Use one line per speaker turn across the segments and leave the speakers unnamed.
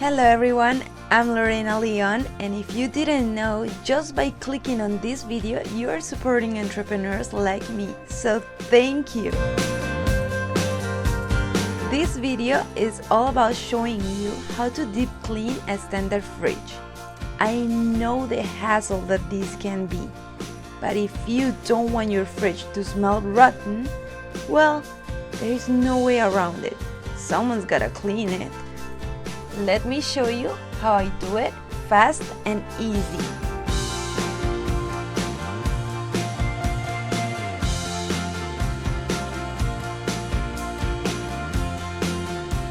Hello everyone, I'm Lorena and if you didn't know, just by clicking on this video, you are supporting entrepreneurs like me, so thank you! This video is all about showing you how to deep clean a standard fridge. I know the hassle that this can be, but if you don't want your fridge to smell rotten, well, there is no way around it. Someone's gotta clean it. Let me show you how I do it fast and easy.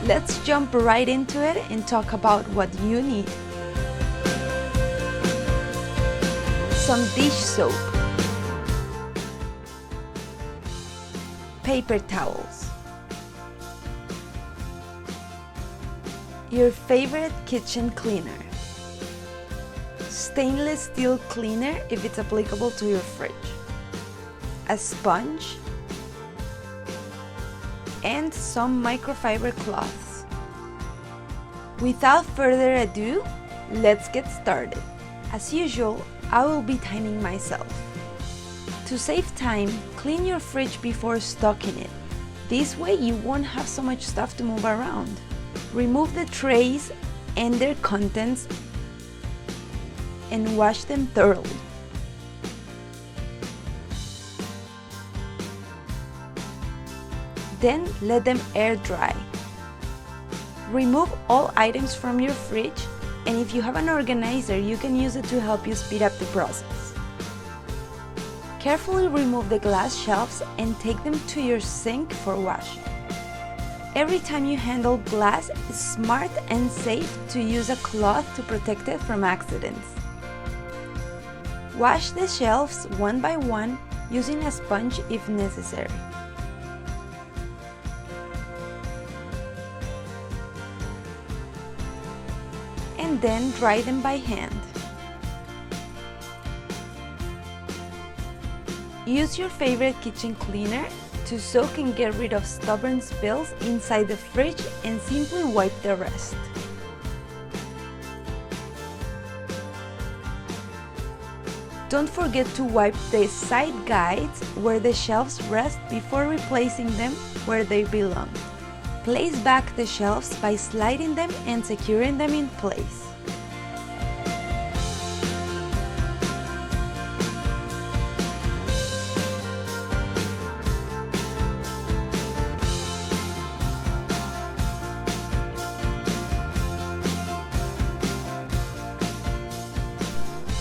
Let's jump right into it and talk about what you need. Some dish soap, paper towels, your favorite kitchen cleaner, stainless steel cleaner if it's applicable to your fridge, a sponge, and some microfiber cloths. Without further ado, let's get started. As usual, I will be timing myself. To save time, clean your fridge before stocking it. This way you won't have so much stuff to move around. Remove the trays and their contents and wash them thoroughly. Then let them air dry. Remove all items from your fridge, and if you have an organizer, you can use it to help you speed up the process. Carefully remove the glass shelves and take them to your sink for washing. Every time you handle glass, it's smart and safe to use a cloth to protect it from accidents. Wash the shelves one by one using a sponge if necessary. And then dry them by hand. Use your favorite kitchen cleaner to soak and get rid of stubborn spills inside the fridge and simply wipe the rest. Don't forget to wipe the side guides where the shelves rest before replacing them where they belong. Place back the shelves by sliding them and securing them in place.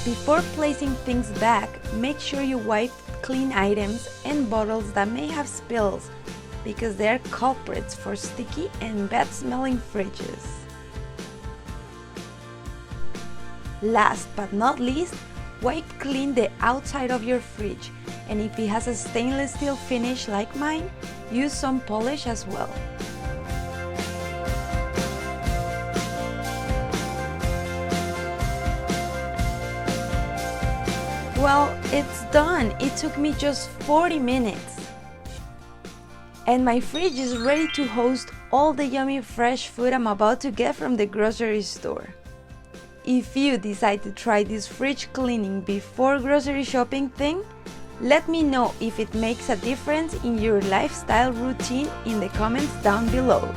Before placing things back, make sure you wipe clean items and bottles that may have spills, because they are culprits for sticky and bad-smelling fridges. Last but not least, wipe clean the outside of your fridge, and if it has a stainless steel finish like mine, use some polish as well. Well, it's done. It took me just 40 minutes. And my fridge is ready to host all the yummy fresh food I'm about to get from the grocery store. If you decide to try this fridge cleaning before grocery shopping thing, let me know if it makes a difference in your lifestyle routine in the comments down below.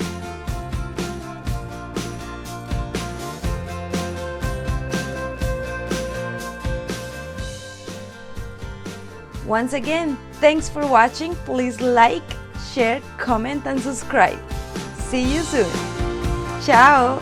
Once again, thanks for watching. Please like, share, comment and subscribe. See you soon. Ciao!